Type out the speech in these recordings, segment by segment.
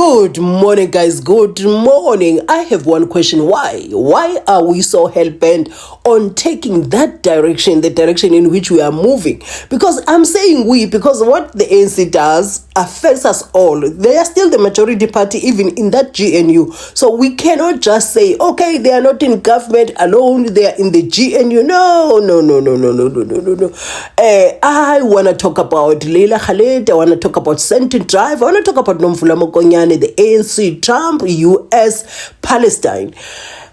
Good morning, guys. Good morning. I have one question. Why? Why are we so hell-bent on taking that direction, the direction in which we are moving? Because I'm saying we, because what the ANC does affects us all. They are still the majority party, even in that GNU. So we cannot just say, okay, they are not in government alone, they are in the GNU. No. I want to talk about Leila Khaled. I want to talk about SANDTON. I want to talk about Nomvula, Mokonyane, the ANC, Trump, US, Palestine.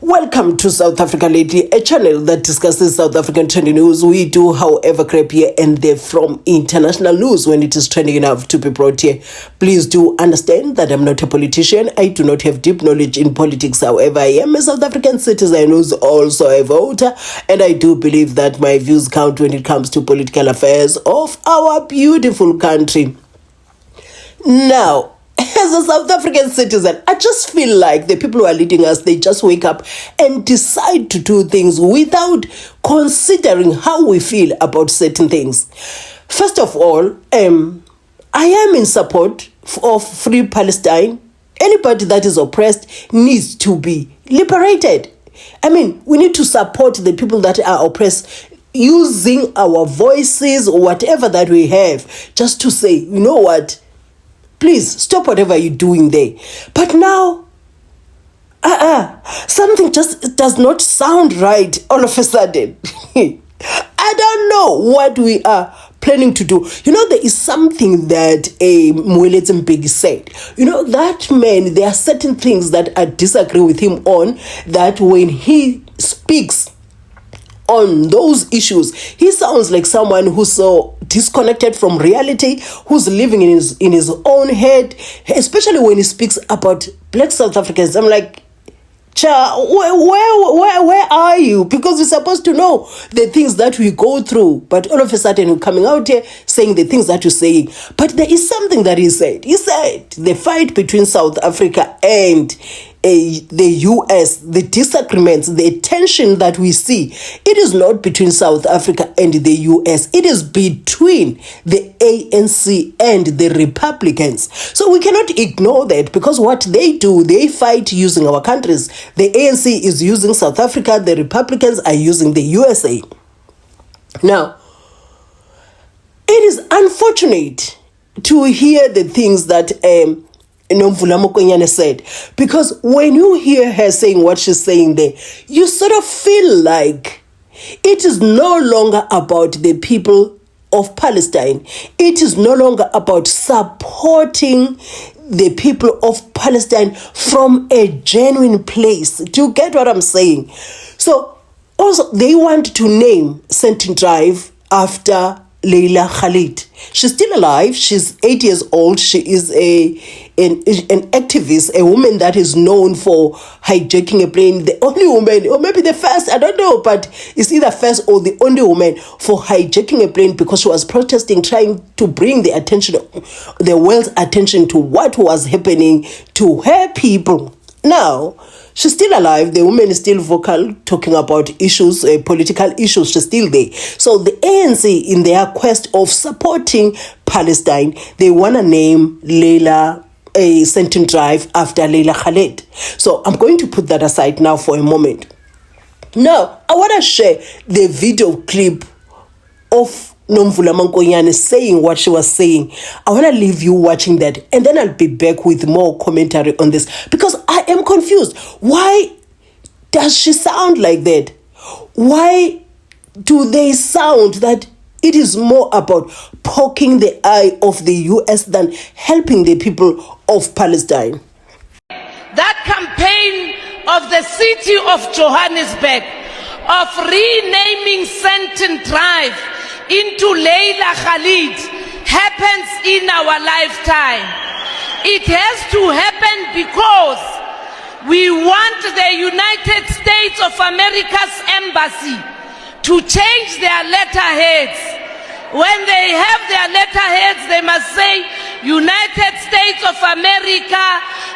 Welcome to South Africa Lately, a channel that discusses South African trending news. We do, however, grab here and there from international news when it is trending enough to be brought here. Please do understand that I'm not a politician. I do not have deep knowledge in politics. However, I am a South African citizen who's also a voter, and I do believe that my views count when it comes to political affairs of our beautiful country. Now, as a South African citizen, I just feel like the people who are leading us, they just wake up and decide to do things without considering how we feel about certain things. First of all, I am in support of free Palestine. Anybody that is oppressed needs to be liberated. I mean, we need to support the people that are oppressed using our voices or whatever that we have just to say, you know what? Please stop whatever you're doing there. But now, something just does not sound right all of a sudden. I don't know what we are planning to do. You know, there is something that Mweletsi Mbeki said. You know, that man, there are certain things that I disagree with him on, that when he speaks on those issues, he sounds like someone who's so disconnected from reality, who's living in his own head, especially when he speaks about black South Africans. I'm like, Cha, where are you? Because you're supposed to know the things that we go through, but all of a sudden you're coming out here saying the things that you're saying. But there is something that he said. He said the fight between South Africa and the US, the disagreements, the tension that we see, it is not between South Africa and the US. It is between the ANC and the Republicans. So we cannot ignore that, because what they do, they fight using our countries. The ANC is using South Africa, the Republicans are using the USA. Now, it is unfortunate to hear the things that Nomvula Mokonyane said, because when you hear her saying what she's saying there, you sort of feel like it is no longer about the people of Palestine. It is no longer about supporting the people of Palestine from a genuine place. Do you get what I'm saying? So also they want to name SANDTON Drive after Leila Khaled. She's still alive. She's 8 years old. She is an activist, a woman that is known for hijacking a plane. The only woman, or maybe the first, I don't know, but it's either first or the only woman for hijacking a plane because she was protesting, trying to bring the attention, the world's attention to what was happening to her people. Now, she's still alive. The woman is still vocal, talking about issues, political issues. She's still there. So the ANC, in their quest of supporting Palestine, they want to name Leila SANDTON Drive after Leila Khaled. So I'm going to put that aside now for a moment. Now, I want to share the video clip of Nomvula Mokonyane saying what she was saying. I want to leave you watching that, and then I'll be back with more commentary on this, because I am confused. Why does she sound like that? Why do they sound that it is more about poking the eye of the US than helping the people of Palestine? That campaign of the city of Johannesburg of renaming SANDTON Drive into Leila Khaled happens in our lifetime. It has to happen because we want the United States of America's embassy to change their letterheads. When they have their letterheads, they must say United States of America,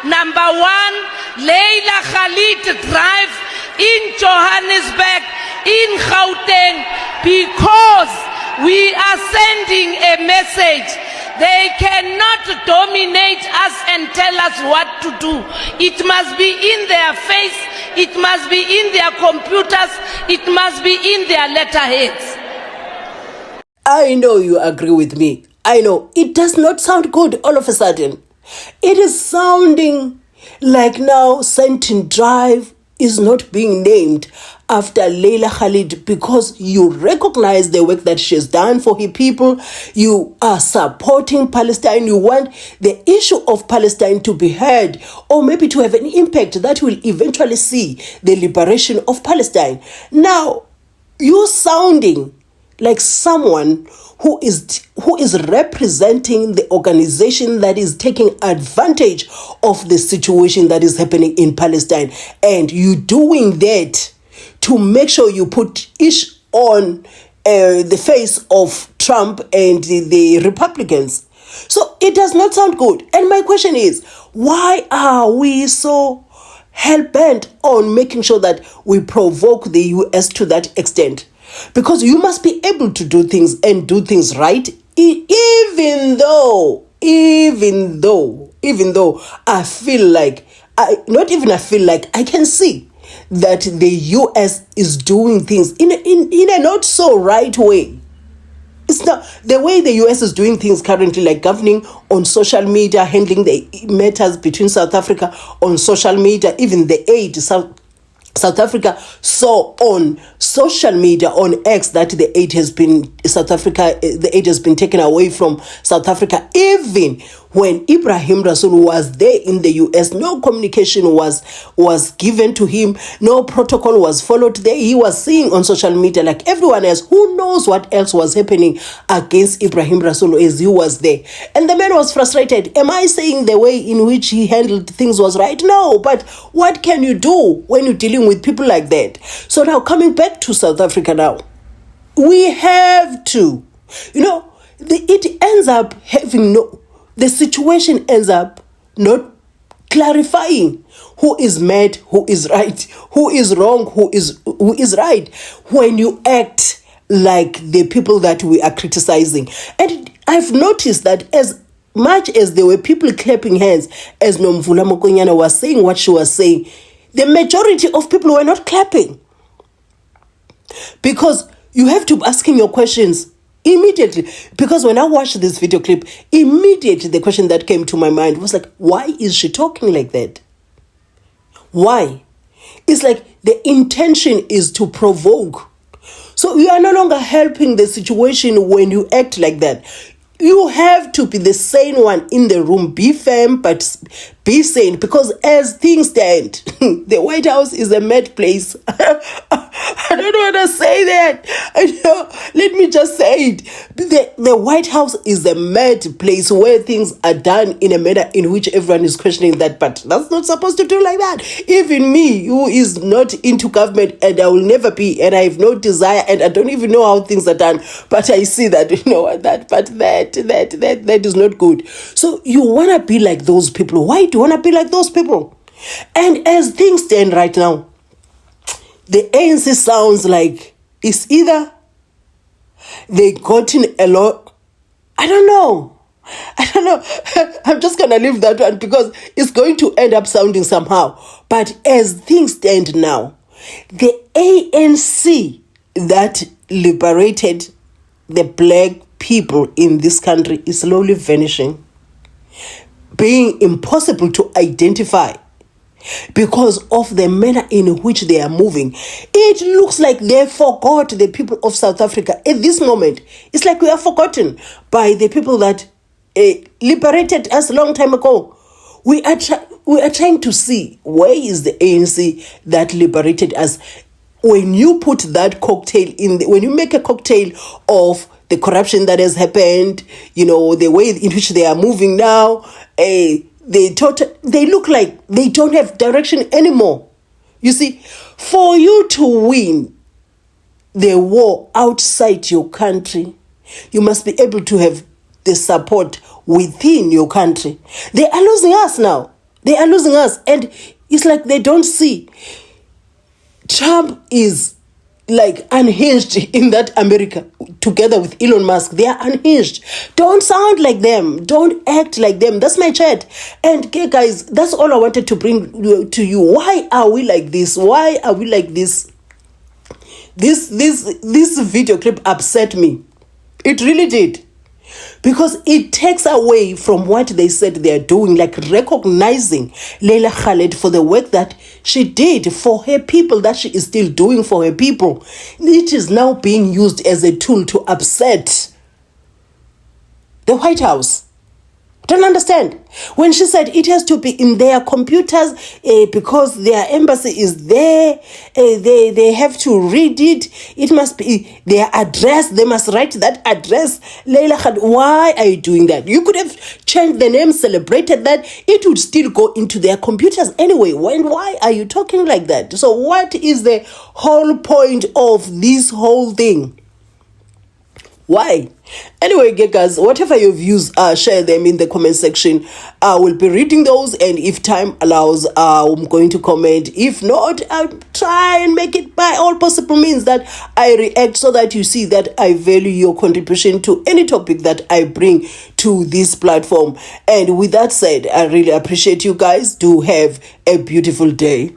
number 1, Leila Khaled Drive in Johannesburg, in Gauteng, because we are sending a message They cannot dominate us and tell us what to do. It must be in their face, it must be in their computers, it must be in their letterheads. I know you agree with me. I know it does not sound good all of a sudden. It is sounding like now SANDTON Drive is not being named after Leila Khaled because you recognize the work that she has done for her people. You are supporting Palestine. You want the issue of Palestine to be heard, or maybe to have an impact that will eventually see the liberation of Palestine. Now, you sounding like someone who is representing the organization that is taking advantage of the situation that is happening in Palestine, and you doing that to make sure you put ish on the face of Trump and the Republicans. So it does not sound good. And my question is, why are we so hell-bent on making sure that we provoke the US to that extent? Because you must be able to do things and do things right, even though I feel like, I can see that the US is doing things in a not so right way. It's not the way the US is doing things currently, like governing on social media, handling the matters between South Africa on social media, even the aid South Africa saw on social media, on X, that the aid has been taken away from South Africa. Even when Ibrahim Rasool was there in the US, no communication was given to him, no protocol was followed there. He was seeing on social media like everyone else. Who knows what else was happening against Ibrahim Rasool as he was there? And the man was frustrated. Am I saying the way in which he handled things was right? No, but what can you do when you're dealing with people like that? So now coming back to South Africa now, we have to, it ends up having the situation ends up not clarifying who is mad, who is right, who is wrong, who is right, when you act like the people that we are criticizing. And I've noticed that as much as there were people clapping hands as Nomvula Mokonyane was saying what she was saying, the majority of people were not clapping. Because you have to be asking your questions immediately. Because when I watched this video clip, immediately the question that came to my mind was like, why is she talking like that? Why? It's like the intention is to provoke. So you are no longer helping the situation when you act like that. You have to be the sane one in the room. Be firm, but be sane. Because as things stand, the White House is a mad place. I don't want to say that. Let me just say it. The White House is a mad place where things are done in a manner in which everyone is questioning that. But that's not supposed to do like that. Even me, who is not into government, and I will never be, and I have no desire, and I don't even know how things are done. But I see that, that is not good. So you want to be like those people. Why do you want to be like those people? And as things stand right now, the ANC sounds like it's either they gotten a lot. I don't know. I'm just going to leave that one because it's going to end up sounding somehow. But as things stand now, the ANC that liberated the black people in this country is slowly vanishing, being impossible to identify because of the manner in which they are moving. It looks like they forgot the people of South Africa. At this moment, it's like we are forgotten by the people that liberated us a long time ago. We are trying to see where is the ANC that liberated us. When you put that cocktail when you make a cocktail of the corruption that has happened, the way in which they are moving now, they look like they don't have direction anymore. You see, for you to win the war outside your country, you must be able to have the support within your country. They are losing us now. They are losing us. And it's like they don't see. Trump is like unhinged in that America together with Elon Musk. They are unhinged. Don't sound like them. Don't act like them. That's my chat. And okay, guys, that's all I wanted to bring to you. Why are we like this? Why are we like this? This video clip upset me. It really did. Because it takes away from what they said they are doing, like recognizing Leila Khaled for the work that she did for her people, that she is still doing for her people. It is now being used as a tool to upset the White House. Don't understand. When she said it has to be in their computers because their embassy is there, they have to read it. It must be their address. They must write that address. Leila Khaled, why are you doing that? You could have changed the name, celebrated that. It would still go into their computers anyway. Why are you talking like that? So what is the whole point of this whole thing? Why? Anyway, guys, whatever your views are, share them in the comment section. I will be reading those, and if time allows, I'm going to comment. If not, I'll try and make it by all possible means that I react, so that you see that I value your contribution to any topic that I bring to this platform. And with that said, I really appreciate you guys. Do have a beautiful day.